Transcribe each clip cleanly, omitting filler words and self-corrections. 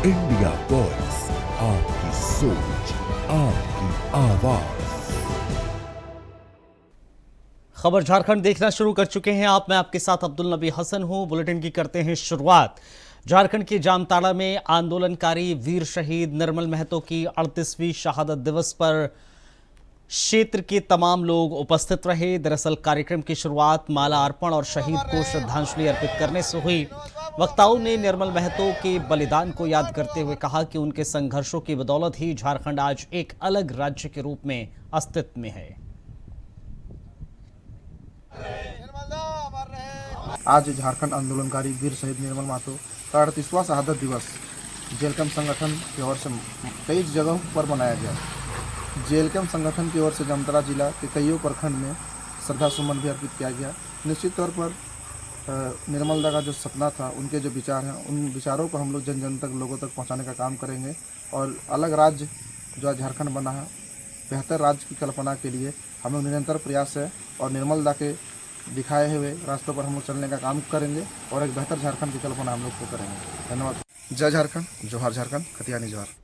India voice, आपकी सोच, आपकी आवाज। खबर झारखंड देखना शुरू कर चुके हैं आप। मैं आपके साथ अब्दुल नबी हसन हूं। बुलेटिन की करते हैं शुरुआत। झारखंड के जामताड़ा में आंदोलनकारी वीर शहीद निर्मल महतो की 38वीं शहादत दिवस पर क्षेत्र के तमाम लोग उपस्थित रहे। दरअसल कार्यक्रम की शुरुआत माला अर्पण और शहीद को श्रद्धांजलि अर्पित करने से हुई। वक्ताओं ने निर्मल महतो के बलिदान को याद करते हुए कहा कि उनके संघर्षों की बदौलत ही झारखंड आज एक अलग राज्य के रूप में अस्तित्व में है। आज झारखंड आंदोलनकारी वीर शहीद निर्मल महतो का 38वां शहादत दिवस जेलकम संगठन की ओर से कई जगहों पर मनाया गया। जेलकम संगठन की ओर से जामताड़ा जिला के कईयों प्रखंड में श्रद्धा सुमन भी अर्पित किया गया। निश्चित तौर पर निर्मल दा का जो सपना था, उनके जो विचार हैं, उन विचारों को हम लोग जन जन तक, लोगों तक पहुंचाने का काम करेंगे और अलग राज्य जो आज झारखंड बना है, बेहतर राज्य की कल्पना के लिए हम लोग निरंतर प्रयास है और निर्मल दा के दिखाए हुए रास्तों पर हम लोग चलने का काम करेंगे और एक बेहतर झारखंड की कल्पना हम लोग को करेंगे। धन्यवाद। जय झारखंड, जोहार झारखंड, खतियानी जोहार।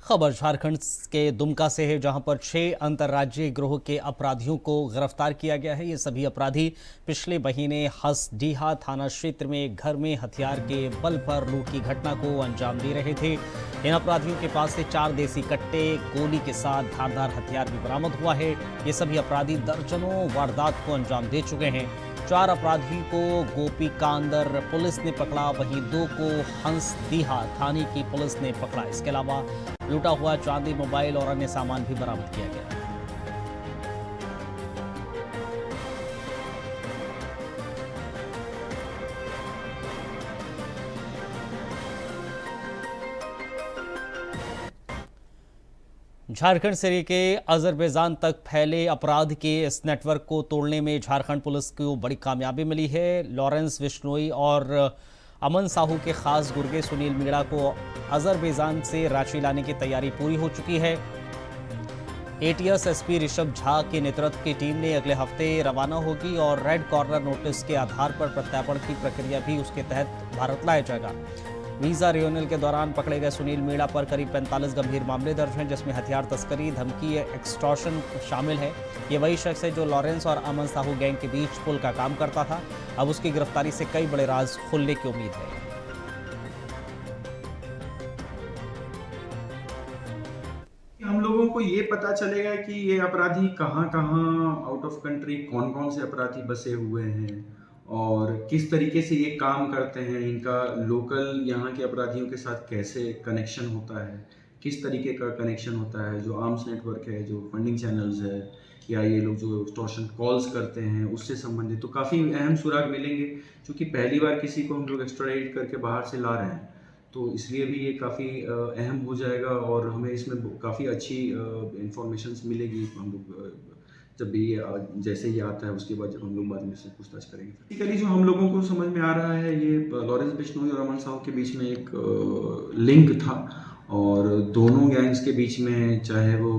खबर झारखंड के दुमका से है, जहां पर 6 अंतर्राज्यीय गिरोह के अपराधियों को गिरफ्तार किया गया है। ये सभी अपराधी पिछले महीने हसडीहा थाना क्षेत्र में एक घर में हथियार के बल पर लूट की घटना को अंजाम दे रहे थे। इन अपराधियों के पास से 4 देसी कट्टे, गोली के साथ धारदार हथियार भी बरामद हुआ है। ये सभी अपराधी दर्जनों वारदात को अंजाम दे चुके हैं। 4 अपराधी को गोपीकांदर पुलिस ने पकड़ा, वहीं 2 को हंसडीहा थाने की पुलिस ने पकड़ा। इसके अलावा लूटा हुआ चांदी, मोबाइल और अन्य सामान भी बरामद किया गया। झारखंड से लेके अजरबैजान तक फैले अपराध के इस नेटवर्क को तोड़ने में झारखंड पुलिस को बड़ी कामयाबी मिली है। लॉरेंस बिश्नोई और अमन साहू के खास गुर्गे सुनील मीणा को अजरबैजान से रांची लाने की तैयारी पूरी हो चुकी है। एटीएस एसपी ऋषभ झा के नेतृत्व की टीम ने अगले हफ्ते रवाना होगी और रेड कॉर्नर नोटिस के आधार पर प्रत्यार्पण की प्रक्रिया भी उसके तहत भारत लाया जाएगा। वीजा रिन्यूअल के दौरान पकड़े गए सुनील मीणा पर करीब 45 गंभीर मामले दर्ज हैं, जिसमें हथियार तस्करी, धमकी, एक्सटॉर्शन शामिल है। ये वही शख्स है जो लॉरेंस और अमन साहू गैंग के बीच पुल का काम करता था। अब उसकी गिरफ्तारी से कई बड़े राज खुलने की उम्मीद है। हम लोगों को ये पता चलेगा कि ये अपराधी कहाँ कहाँ आउट ऑफ कंट्री कौन कौन से अपराधी बसे हुए हैं और किस तरीके से ये काम करते हैं, इनका लोकल यहाँ के अपराधियों के साथ कैसे कनेक्शन होता है, किस तरीके का कनेक्शन होता है, जो आर्म्स नेटवर्क है, जो फंडिंग चैनल्स है, या ये लोग जो एक्सटॉर्शन कॉल्स करते हैं उससे संबंधित तो काफ़ी अहम सुराग मिलेंगे। क्योंकि पहली बार किसी को हम लोग एक्स्ट्राडाइट करके बाहर से ला रहे हैं, तो इसलिए भी ये काफ़ी अहम हो जाएगा और हमें इसमें काफ़ी अच्छी इंफॉर्मेशन मिलेगी। हम लोग जब भी जैसे ही आता है उसके बाद जब हम लोग बाद में से पूछताछ करेंगे। बेसिकली जो हम लोगों को समझ में आ रहा है, ये लॉरेंस बिश्नोई और अमन साहू के बीच में एक लिंक था और दोनों गैंग्स के बीच में, चाहे वो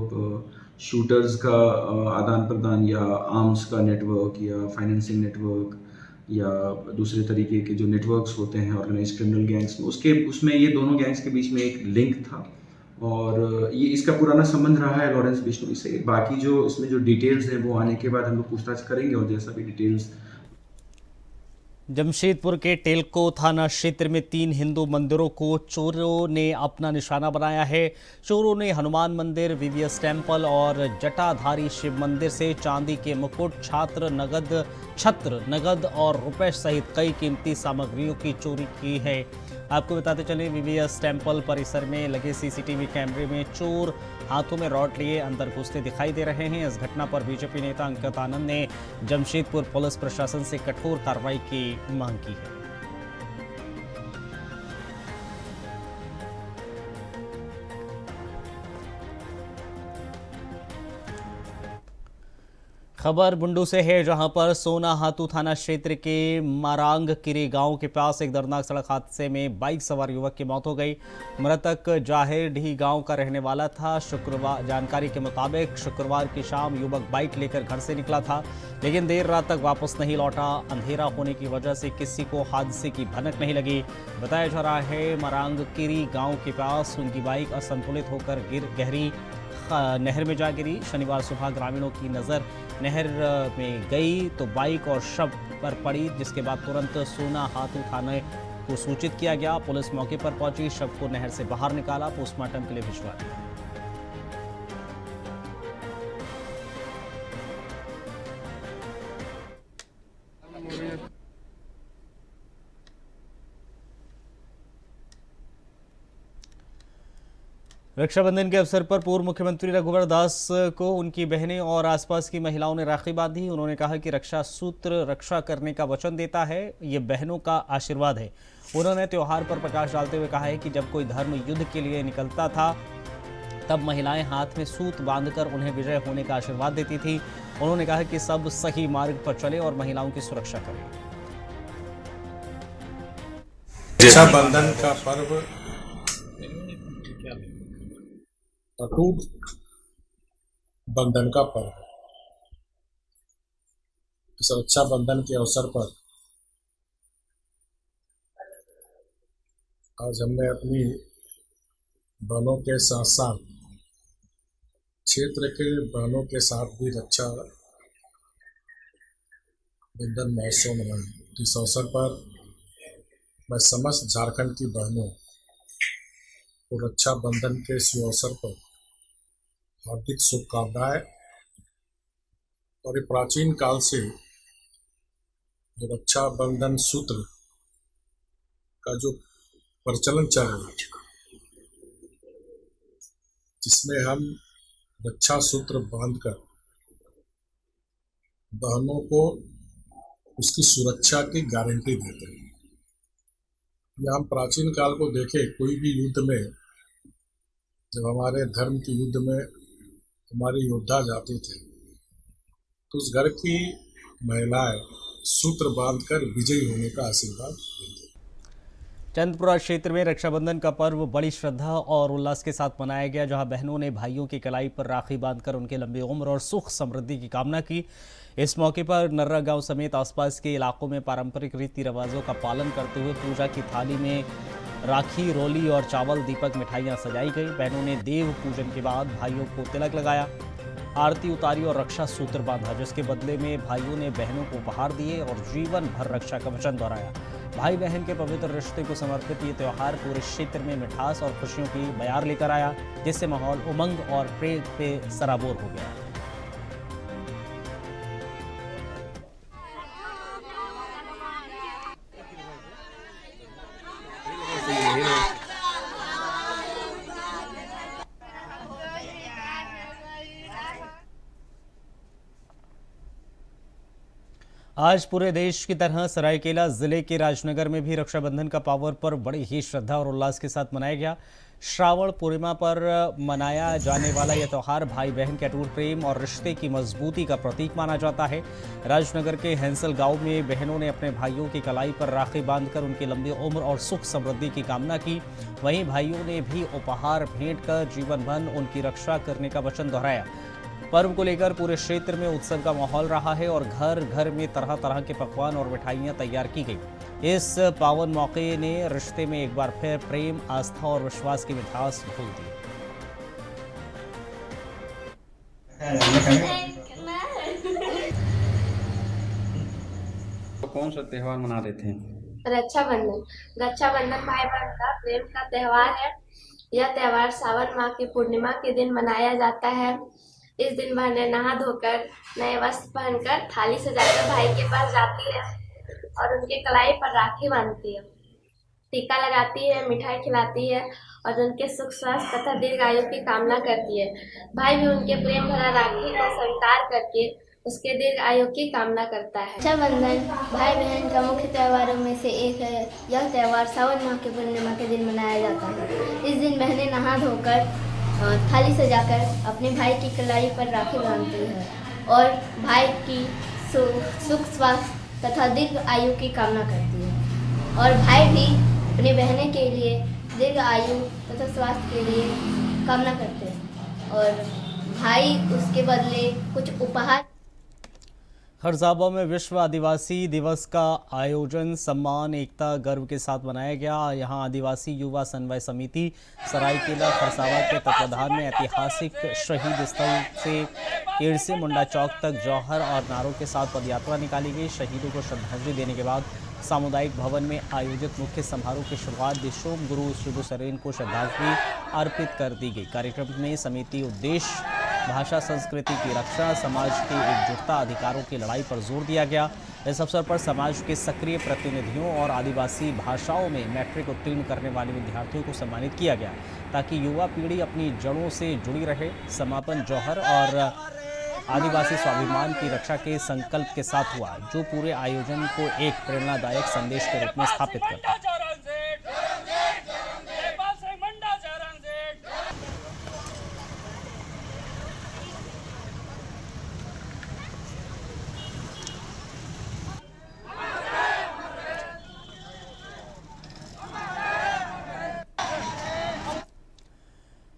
शूटर्स का आदान प्रदान या आर्म्स का नेटवर्क या फाइनेंसिंग नेटवर्क या दूसरे तरीके के जो नेटवर्क्स होते हैं ऑर्गेनाइज क्रिमिनल गैंग्स में, उसमें ये दोनों गैंग्स के बीच में एक लिंक था और ये इसका पुराना संबंध रहा है लॉरेंस बिश्नोई से। बाकी जो इसमें जो डिटेल्स हैं वो आने के बाद हम लोग पूछताछ करेंगे और जैसा भी डिटेल्स। जमशेदपुर के टेलको थाना क्षेत्र में 3 हिंदू मंदिरों को चोरों ने अपना निशाना बनाया है। चोरों ने हनुमान मंदिर, वीवीएस टेम्पल और जटाधारी शिव मंदिर से चांदी के मुकुट, छत्र, नगद और रुपए सहित कई कीमती सामग्रियों की चोरी की है। आपको बताते चलें, वीवीएस टेम्पल परिसर में लगे सीसीटीवी कैमरे में चोर हाथों में रॉड लिए अंदर घुसते दिखाई दे रहे हैं। इस घटना पर बीजेपी नेता अंकित आनंद ने जमशेदपुर पुलिस प्रशासन से कठोर कार्रवाई की मांग की है। खबर बुंडू से है, जहां पर सोना हातू थाना क्षेत्र के मारांग किरी गांव के पास एक दर्दनाक सड़क हादसे में बाइक सवार युवक की मौत हो गई। मृतक जाहिर ढी गांव का रहने वाला था। शुक्रवार जानकारी के मुताबिक शुक्रवार की शाम युवक बाइक लेकर घर से निकला था, लेकिन देर रात तक वापस नहीं लौटा। अंधेरा होने की वजह से किसी को हादसे की भनक नहीं लगी। बताया जा रहा है मारांग किरी गाँव के पास उनकी बाइक असंतुलित होकर गहरी नहर में जा गिरी। शनिवार सुबह ग्रामीणों की नज़र नहर में गई तो बाइक और शव पर पड़ी, जिसके बाद तुरंत सोना हातू थाने को सूचित किया गया। पुलिस मौके पर पहुंची, शव को नहर से बाहर निकाला, पोस्टमार्टम के लिए भिजवा दिया। रक्षाबंधन के अवसर पर पूर्व मुख्यमंत्री रघुवर दास को उनकी बहनें और आसपास की महिलाओं ने राखी बांधी। उन्होंने कहा कि रक्षा सूत्र रक्षा करने का वचन देता है, ये बहनों का आशीर्वाद है। उन्होंने त्योहार पर प्रकाश डालते हुए कहा है कि जब कोई धर्म युद्ध के लिए निकलता था तब महिलाएं हाथ में सूत बांधकर उन्हें विजय होने का आशीर्वाद देती थी। उन्होंने कहा कि सब सही मार्ग पर चले और महिलाओं की सुरक्षा करें। रक्षाबंधन का पर्व अटूट बंधन का पर्व है। इस रक्षाबंधन के अवसर पर आज हमने अपनी बहनों के साथ साथ क्षेत्र के बहनों के साथ भी रक्षा बंधन महोत्सव मनाया। इस अवसर पर मैं समस्त झारखंड की बहनों को रक्षाबंधन के इस अवसर पर हार्दिक शुभकामनाएं। और ये प्राचीन काल से जो रक्षाबंधन सूत्र का जो प्रचलन चल रहा है, जिसमें हम रक्षा सूत्र बांधकर बहनों को उसकी सुरक्षा की गारंटी देते हैं। या हम प्राचीन काल को देखें, कोई भी युद्ध में जब हमारे धर्म के युद्ध में हमारे योद्धा जाते थे तो उस घर की महिलाएं सूत्र बांधकर विजयी होने का आशीर्वाद देती। चंदपुरा क्षेत्र में रक्षाबंधन का पर्व बड़ी श्रद्धा और उल्लास के साथ मनाया गया, जहां बहनों ने भाइयों की कलाई पर राखी बांधकर उनके लंबी उम्र और सुख समृद्धि की कामना की। इस मौके पर नर्रा गांव समेत आसपास के इलाकों में पारंपरिक रीति रिवाजों का पालन करते हुए पूजा की थाली में राखी, रोली और चावल, दीपक, मिठाइयां सजाई गई। बहनों ने देव पूजन के बाद भाइयों को तिलक लगाया, आरती उतारी और रक्षा सूत्र बांधा, जिसके बदले में भाइयों ने बहनों को उपहार दिए और जीवन भर रक्षा का वचन दोहराया। भाई बहन के पवित्र रिश्ते को समर्पित ये त्यौहार पूरे क्षेत्र में मिठास और खुशियों की बयार लेकर आया, जिससे माहौल उमंग और प्रेम पे सराबोर हो गया। आज पूरे देश की तरह सरायकेला जिले के राजनगर में भी रक्षाबंधन का पावन पर्व बड़ी ही श्रद्धा और उल्लास के साथ मनाया गया। श्रावण पूर्णिमा पर मनाया जाने वाला यह त्यौहार भाई बहन के अटूट प्रेम और रिश्ते की मजबूती का प्रतीक माना जाता है। राजनगर के हैंसल गांव में बहनों ने अपने भाइयों की कलाई पर राखी बांधकर उनकी लंबी उम्र और सुख समृद्धि की कामना की। वहीं भाइयों ने भी उपहार भेंट कर जीवन भर उनकी रक्षा करने का वचन दोहराया। पर्व को लेकर पूरे क्षेत्र में उत्सव का माहौल रहा है और घर घर में तरह तरह के पकवान और मिठाइयां तैयार की गई। इस पावन मौके ने रिश्ते में एक बार फिर प्रेम, आस्था और विश्वास की मिठास घोल दी। तो कौन सा त्योहार मना रहे थे? रक्षाबंधन। रक्षाबंधन भाई बहन का प्रेम का त्योहार है। यह त्योहार सावन माह की पूर्णिमा के दिन मनाया जाता है। इस दिन बहनें नहा धोकर नए वस्त्र पहनकर थाली सजाकर भाई के पास जाती है और उनके कलाई पर राखी बांधती है, टीका लगाती है, मिठाई खिलाती है और उनके सुख स्वास्थ्य तथा दीर्घ आयु की कामना करती है। भाई भी उनके प्रेम भरा राखी को स्वीकार करके उसके दीर्घ आयु की कामना करता है। रक्षाबंधन भाई बहन का मुख्य त्योहारों में से एक है। यह त्यौहार सावन माह की पूर्णिमा के दिन मनाया जाता है। इस दिन बहनें नहा धोकर थाली सजाकर अपने भाई की कलाई पर राखी बांधती है और भाई की सुख स्वास्थ्य तथा दीर्घ आयु की कामना करती है। और भाई भी अपनी बहनें के लिए दीर्घ आयु तथा स्वास्थ्य के लिए कामना करते हैं और भाई उसके बदले कुछ उपहार। खरसावां में विश्व आदिवासी दिवस का आयोजन सम्मान एकता गर्व के साथ मनाया गया। यहां आदिवासी युवा समन्वय समिति सरायकेला खरसावां के तत्वाधान में ऐतिहासिक शहीद स्थल से केड़से मुंडा चौक तक जौहर और नारों के साथ पदयात्रा निकाली गई। शहीदों को श्रद्धांजलि देने के बाद सामुदायिक भवन में आयोजित मुख्य समारोह की शुरुआत दिशोम गुरु शिबू सोरेन को श्रद्धांजलि अर्पित कर दी गई। कार्यक्रम में समिति उद्देश्य भाषा संस्कृति की रक्षा, समाज की एकजुटता, अधिकारों की लड़ाई पर जोर दिया गया। इस अवसर पर समाज के सक्रिय प्रतिनिधियों और आदिवासी भाषाओं में मैट्रिक उत्तीर्ण करने वाले विद्यार्थियों को सम्मानित किया गया ताकि युवा पीढ़ी अपनी जड़ों से जुड़ी रहे। समापन जौहर और आदिवासी स्वाभिमान की रक्षा के संकल्प के साथ हुआ, जो पूरे आयोजन को एक प्रेरणादायक संदेश के रूप में स्थापित करता है।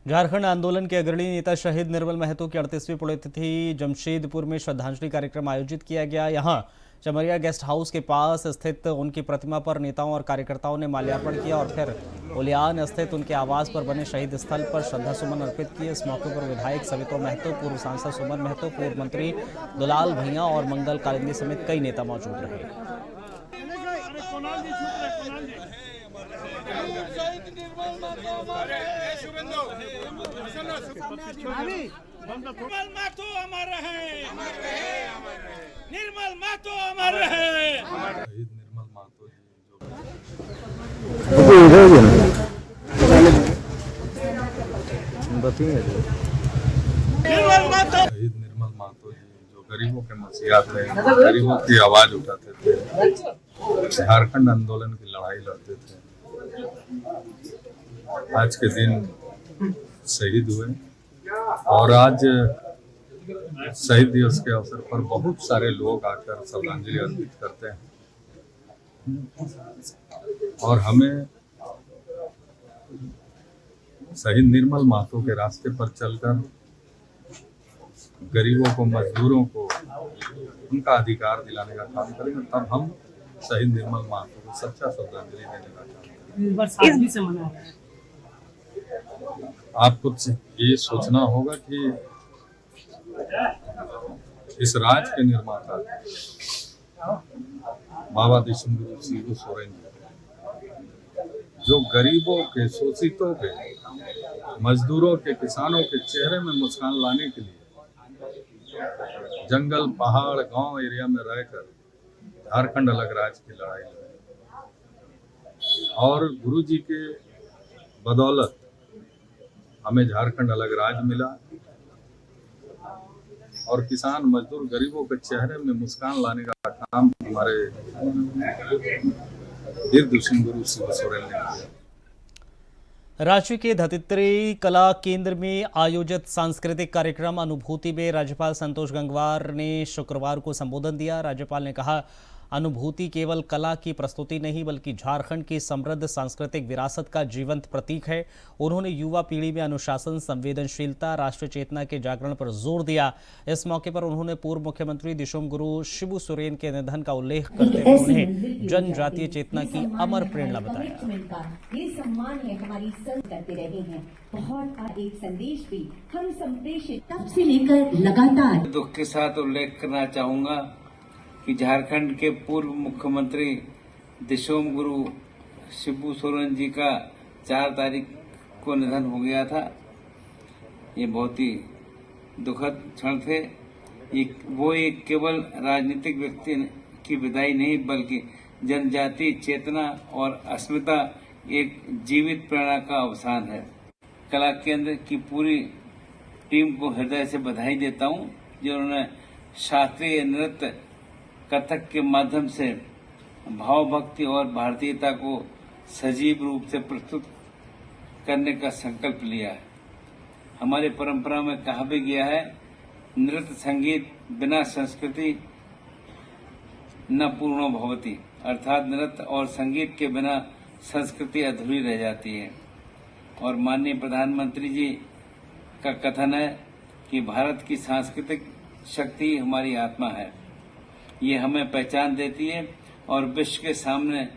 झारखंड आंदोलन के अग्रणी नेता शहीद निर्मल महतो की 38वीं पुण्यतिथि जमशेदपुर में श्रद्धांजलि कार्यक्रम आयोजित किया गया। यहां चमरिया गेस्ट हाउस के पास स्थित उनकी प्रतिमा पर नेताओं और कार्यकर्ताओं ने माल्यार्पण किया और फिर उलियान स्थित उनके आवास पर बने शहीद स्थल पर श्रद्धासुमन अर्पित किए। इस मौके पर विधायक सवितो महतो, पूर्व सांसद सुमन महतो, पूर्व मंत्री दुलाल भैया और मंगल कालिंदी समेत कई नेता मौजूद रहे। निर्मल महतो अमर रहे, निर्मल महतो अमर रहे। निर्मल महतो शहीद निर्मल महतो जी जो गरीबों के मसीहा थे, गरीबों की आवाज उठाते थे, झारखंड आंदोलन की लड़ाई लड़ते थे। आज के दिन शहीद हुए और आज शहीद दिवस के अवसर पर बहुत सारे लोग आकर श्रद्धांजलि अर्पित करते हैं और हमें शहीद निर्मल महतो के रास्ते पर चलकर गरीबों को, मजदूरों को उनका अधिकार दिलाने का काम करेंगे, तब हम शहीद निर्मल महतो को सच्चा श्रद्धांजलि देने का काम करेंगे। आपको ये सोचना होगा कि इस राज्य के निर्माता बाबा दिशोम गुरु शिबू सोरेन जो गरीबों के, शोषितों के, मजदूरों के, किसानों के चेहरे में मुस्कान लाने के लिए जंगल, पहाड़, गांव एरिया में रहकर झारखंड अलग राज्य की लड़ाई लड़ी और गुरु जी के बदौलत हमें झारखंड अलग राज्य मिला और किसान, मजदूर, गरीबों के चेहरे में मुस्कान लाने का काम हमारे वीर दिशोम गुरु शिबू सोरेन ने किया। रांची के धतित्री कला केंद्र में आयोजित सांस्कृतिक कार्यक्रम अनुभूति में राज्यपाल संतोष गंगवार ने शुक्रवार को संबोधन दिया। राज्यपाल ने कहा, अनुभूति केवल कला की प्रस्तुति नहीं बल्कि झारखंड की समृद्ध सांस्कृतिक विरासत का जीवंत प्रतीक है। उन्होंने युवा पीढ़ी में अनुशासन, संवेदनशीलता, राष्ट्रीय चेतना के जागरण पर जोर दिया। इस मौके पर उन्होंने पूर्व मुख्यमंत्री दिशोम गुरु शिबू सोरेन के निधन का उल्लेख करते हुए उन्हें जनजातीय चेतना की अमर प्रेरणा बताया। ये सम्मान है हमारी संत करते रहे हैं। बहुत एक संदेश भी हम संप्रेषित तब से लेकर लगातार दुख के साथ उल्लेख करना चाहूंगा कि झारखंड के पूर्व मुख्यमंत्री दिशोम गुरु शिबू सोरेन जी का 4 तारीख को निधन हो गया था। ये बहुत ही दुखद क्षण थे। वो एक केवल राजनीतिक व्यक्ति की विदाई नहीं बल्कि जनजातीय चेतना और अस्मिता, एक जीवित प्रेरणा का अवसान है। कला केंद्र की पूरी टीम को हृदय से बधाई देता हूं जिन्होंने शास्त्रीय नृत्य, कथक के माध्यम से भाव भक्ति और भारतीयता को सजीव रूप से प्रस्तुत करने का संकल्प लिया है। हमारी परंपरा में कहा भी गया है, नृत्य, संगीत बिना संस्कृति न पूर्णो भवति, अर्थात नृत्य और संगीत के बिना संस्कृति अधूरी रह जाती है। और माननीय प्रधानमंत्री जी का कथन है कि भारत की सांस्कृतिक शक्ति हमारी आत्मा है, ये हमें पहचान देती है और विश्व के सामने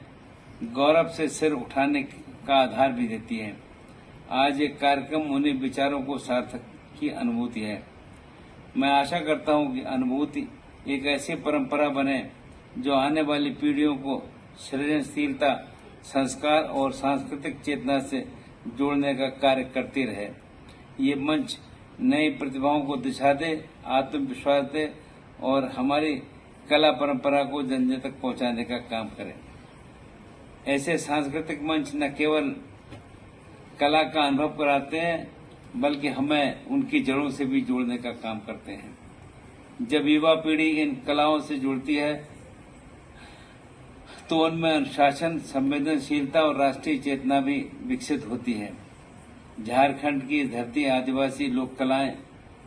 गौरव से सिर उठाने का आधार भी देती है। आज ये कार्यक्रम उन्हीं विचारों को सार्थक की अनुभूति है। मैं आशा करता हूं कि अनुभूति एक ऐसी परंपरा बने जो आने वाली पीढ़ियों को सृजनशीलता, संस्कार और सांस्कृतिक चेतना से जोड़ने का कार्य करती रहे। ये मंच नई प्रतिभाओं को दिशा दे, आत्मविश्वास दे और हमारी कला परंपरा को जन जन तक पहुंचाने का काम करे। ऐसे सांस्कृतिक मंच न केवल कला का अनुभव कराते हैं, बल्कि हमें उनकी जड़ों से भी जोड़ने का काम करते हैं। जब युवा पीढ़ी इन कलाओं से जुड़ती है तो उनमें अनुशासन, संवेदनशीलता और राष्ट्रीय चेतना भी विकसित होती है। झारखंड की धरती आदिवासी लोक कलाएं,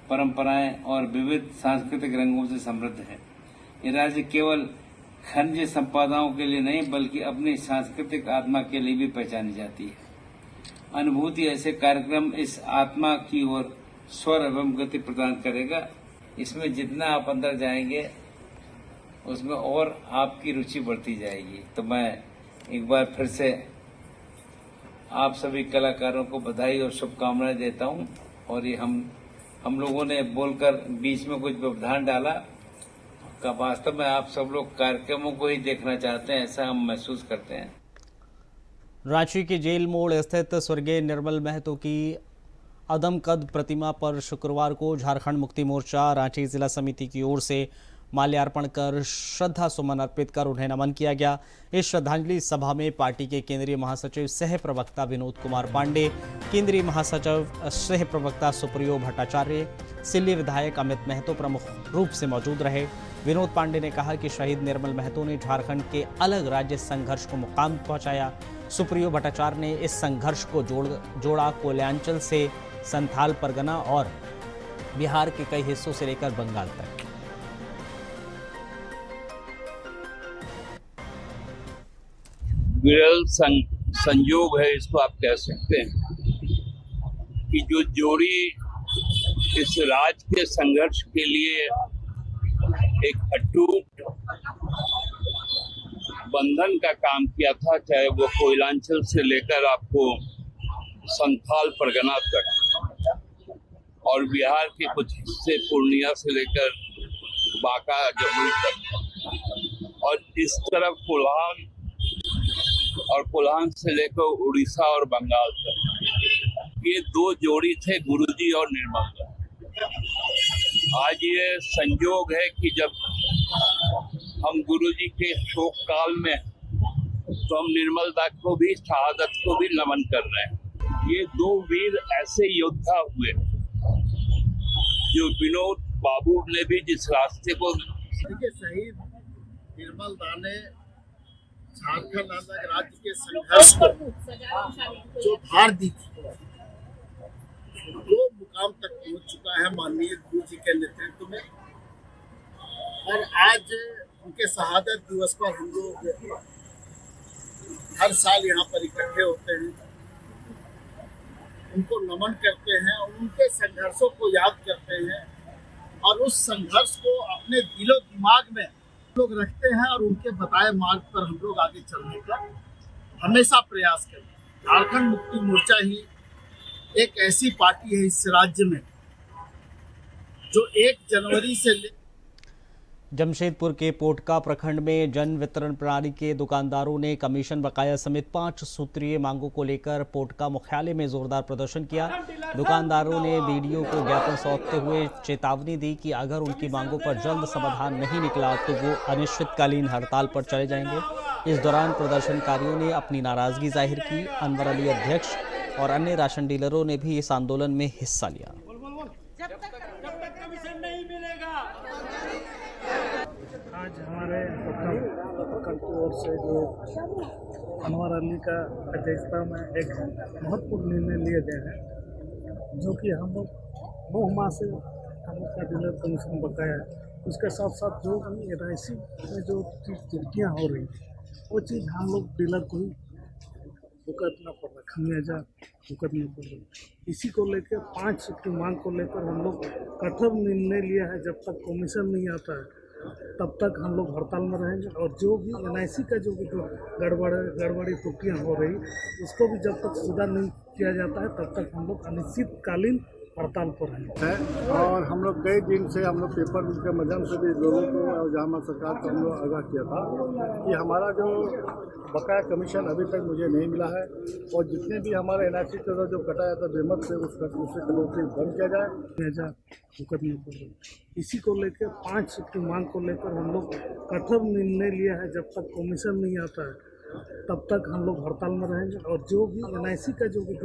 परंपराएं और विविध सांस्कृतिक रंगों से समृद्ध है। ये राज्य केवल खनिज संपदाओं के लिए नहीं, बल्कि अपनी सांस्कृतिक आत्मा के लिए भी पहचानी जाती है। अनुभूति ऐसे कार्यक्रम इस आत्मा की ओर स्वर एवं गति प्रदान करेगा। इसमें जितना आप अंदर जाएंगे उसमें और आपकी रुचि बढ़ती जाएगी। तो मैं एक बार फिर से आप सभी कलाकारों को बधाई और शुभकामनाएं देता हूं। और ये हम लोगों ने बोलकर बीच में कुछ व्यवधान डाला का वास्तव में आप सब लोग कार्यक्रमों को ही देखना चाहते हैं, ऐसा हम महसूस करते हैं। रांची के जेल मोड़ स्थित स्वर्गीय निर्मल महतो की अदमकद प्रतिमा पर शुक्रवार को झारखंड मुक्ति मोर्चा रांची जिला समिति की ओर से माल्यार्पण कर श्रद्धा सुमन अर्पित कर उन्हें नमन किया गया। इस श्रद्धांजलि सभा में पार्टी के केंद्रीय महासचिव सह प्रवक्ता विनोद कुमार पांडे, केंद्रीय महासचिव सह प्रवक्ता सुप्रियो भट्टाचार्य, सिल्ली विधायक अमित महतो प्रमुख रूप से मौजूद रहे। विनोद पांडे ने कहा कि शहीद निर्मल महतो ने झारखंड के अलग राज्य संघर्ष को मुकाम पहुंचाया। सुप्रियो भट्टाचार्य ने इस संघर्ष को जोड़ा कोयलांचल से संथाल परगना और बिहार के कई हिस्सों से लेकर बंगाल तक। विरल संयोग है, इसको आप कह सकते हैं, कि जो जोड़ी इस राज्य के संघर्ष के लिए एक अटूट बंधन का काम किया था, चाहे वो कोयलांचल से लेकर आपको संथाल परगना तक और बिहार के कुछ हिस्से पूर्णिया से लेकर बांका जमुई तक, और इस तरफ कोल्हान से लेकर उड़ीसा और बंगाल तक। ये दो जोड़ी थे, गुरुजी और निर्मल दा। आज ये संयोग है कि जब हम गुरुजी के शोक काल में, तो हम निर्मल दा को भी, शहादत को भी नमन कर रहे हैं। ये दो वीर ऐसे योद्धा हुए जो विनोद बाबू ने भी जिस रास्ते को, देखिए, शहीद निर्मल दा ने झारखंड अलग राज्य के संघर्ष को जो भार दी थी, वो मुकाम तक पहुंच चुका है माननीय गुरु जी के नेतृत्व में। और आज उनके शहादत दिवस पर हम लोग हर साल यहाँ पर इकट्ठे होते हैं, उनको नमन करते हैं और उनके संघर्षों को याद करते हैं, और उस संघर्ष को अपने दिलो दिमाग में लोग रखते हैं और उनके बताए मार्ग पर हम लोग आगे चलने का हमेशा प्रयास करते हैं। झारखंड मुक्ति मोर्चा ही एक ऐसी पार्टी है इस राज्य में जो 1 जनवरी से जमशेदपुर के पोटका प्रखंड में जन वितरण प्रणाली के दुकानदारों ने कमीशन बकाया समेत 5 सूत्रीय मांगों को लेकर पोटका मुख्यालय में जोरदार प्रदर्शन किया। दुकानदारों ने बीडीओ को ज्ञापन सौंपते हुए चेतावनी दी कि अगर उनकी मांगों पर जल्द समाधान नहीं निकला तो वो अनिश्चितकालीन हड़ताल पर चले जाएंगे। इस दौरान प्रदर्शनकारियों ने अपनी नाराजगी जाहिर की। अनवर अली अध्यक्ष और अन्य राशन डीलरों ने भी इस आंदोलन में हिस्सा लिया। आज हमारे प्रखंड की ओर से जो अनवर अली का अध्यक्षता में एक महत्वपूर्ण निर्णय लिए गए हैं, जो कि हम लोग 9 माह से हम लोग का डीलर कमीशन बकाया उसके साथ साथ जो NIC में जो त्रुटियाँ हो रही वो चीज़ हम लोग डीलर को ही भुगतना पड़ रहा है, खमियाजा भुगतना पड़ रहा है। इसी को लेकर 5 की मांग को लेकर हम लोग कठोर निर्णय लिया है। जब तक कमीशन नहीं आता है तब तक हम लोग हड़ताल में रहेंगे और जो भी NIC का जो भी गड़बड़ी त्रुटियाँ हो रही उसको भी जब तक सुधार नहीं किया जाता है तब तक हम लोग अनिश्चितकालीन हड़ताल पर हैं। और हम लोग कई दिन से हम लोग पेपर के माध्यम से भी लोगों को और जहाँ सरकार को हम लोग आगाह किया था कि हमारा जो बकाया कमीशन अभी तक मुझे नहीं मिला है और जितने भी हमारे NIC का जो कटाया था बेमत से उससे कटौती बंद किया जाए। भुगतना पड़ रहा है। इसी को लेकर 5 की मांग को लेकर हम लोग कठोर निर्णय लिया है। जब तक कमीशन नहीं आता है तब तक हम लोग हड़ताल में रहेंगे और जो भी NIC का जो भी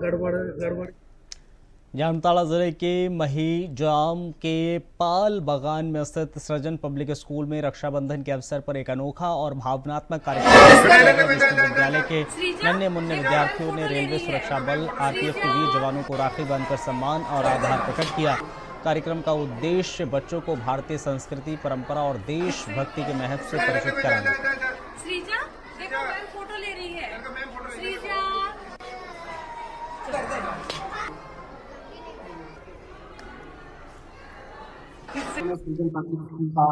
गड़बड़ जामताड़ा जिले के महीजाम के पाल बागान में स्थित सृजन पब्लिक स्कूल में रक्षाबंधन के अवसर पर एक अनोखा और भावनात्मक कार्यक्रम। विद्यालय के नन्हे मुन्ने विद्यार्थियों ने रेलवे सुरक्षा बल RPF के वीर जवानों को राखी बांधकर सम्मान और आभार प्रकट किया। कार्यक्रम का उद्देश्य बच्चों को भारतीय संस्कृति, परंपरा और देशभक्ति के महत्व से परिचित कराना। फोटो ले रही है मैं सृजन पब्लिक स्कूल का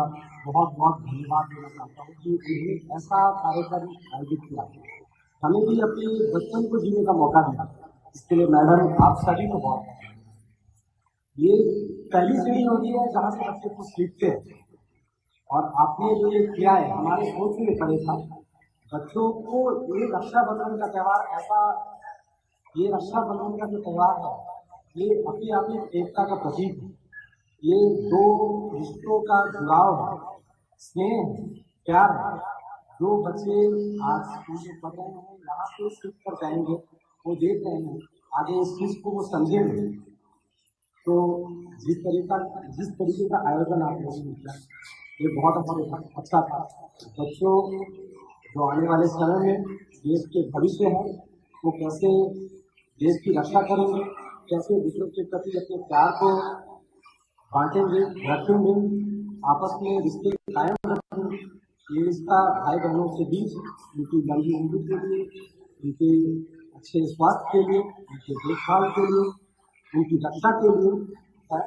बहुत बहुत धन्यवाद देना चाहता हूँ कि उन्होंने ऐसा कार्यक्रम आयोजित किया। हमें भी अपने बचपन को जीने का मौका दिया, इसके लिए मैडम आप सभी को बहुत ये पहली सीढ़ी होती है जहाँ से बच्चे कुछ सीखते हैं और आपने जो ये किया है हमारे सोच में पड़े था बच्चों को ये रक्षाबंधन का त्यौहार ऐसा, ये रक्षाबंधन का जो त्यौहार है ये अपने आप में एकता का प्रतीक है। ये दो रिश्तों का जुड़ाव है, स्नेह है, प्यार है। जो बच्चे आज स्कूल में पढ़ रहे हैं यहाँ पे सीख कर जाएंगे, वो देख रहे हैं आगे इस चीज को वो समझेंगे। तो जिस तरीके का आयोजन आप लोगों ने किया ये बहुत अच्छा था। बच्चों जो आने वाले समय में देश के भविष्य है वो कैसे देश की रक्षा करेंगे, कैसे दूसरों के प्रति अपने प्यार को बांटेंगे, रखेंगे, आपस में रिश्ते कायम रखेंगे। ये रिश्ता भाई बहनों के बीच उनकी लंबी उम्र के लिए, उनके अच्छे स्वास्थ्य के लिए, उनके देखभाल के लिए, उनकी रक्षा के लिए है।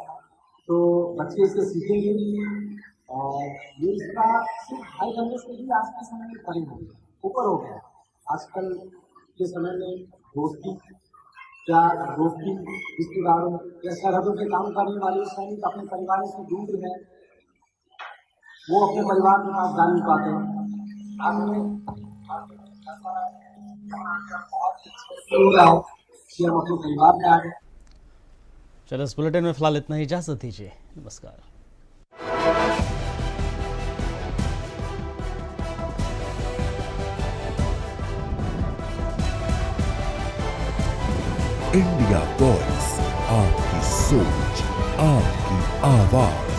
तो बच्चे इसे सीखेंगे और ये रिश्ता सिर्फ भाई बहनों से भी आज के समय में परे हो गया, ऊपर हो गया। आजकल के समय में दोस्ती रिश्तेदारों या सरहदों के काम करने वाले सैनिक अपने परिवार से दूर है, वो अपने परिवार के पास जा नहीं पाते। हम अपने परिवार में आ गए। चलो इस बुलेटिन में फिलहाल इतना ही, इजाजत दीजिए, नमस्कार। इंडिया वॉइस, आपकी सोच, आपकी आवाज।